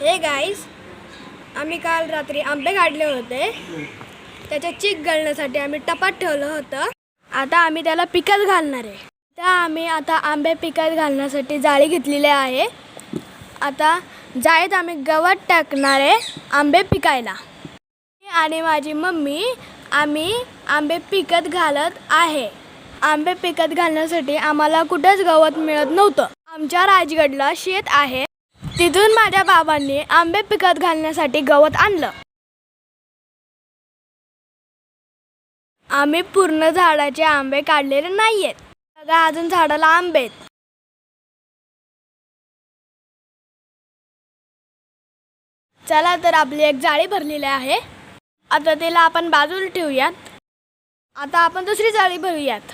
Hey guys, आम्ही काल रात्री आंबे काढले होते. त्याच्या चीक घालण्यासाठी आम्ही टपात ठेवलं होतं. आता आम्ही त्याला पिकत घालणार आहे. आम्ही आता आंबे पिकत घालण्यासाठी जाळी घेतलेली आहे. आता जाळीत आम्ही गवत टाकणार आहे आंबे पिकायला. आणि माझी मम्मी आम्ही आंबे पिकत घालत आहे. आंबे पिकत घालण्यासाठी आम्हाला कुठेच गवत मिळत नव्हतं. आमच्या राजगडला शेत आहे, तिथून माझ्या बाबांनी आंबे पिकत घालण्यासाठी गवत आणलं. आम्ही पूर्ण झाडाचे आंबे काढलेले नाहीयेत. बघा, अजून झाडाला आंबे आहेत. चला तर आपली एक जाळी भरलेली आहे. आता त्याला आपण बाजूला ठेवूयात. आता आपण दुसरी जाळी भरूयात.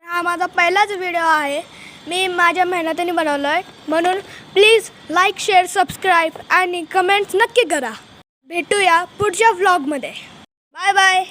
हा माझा पहिलाच व्हिडिओ आहे. मी माझ्या मेहनतीने बनवला आहे, म्हणून प्लीज लाईक, शेअर, सबस्क्राईब आणि कमेंट्स नक्की करा. भेटूया पुढच्या व्लॉगमध्ये. Bye bye.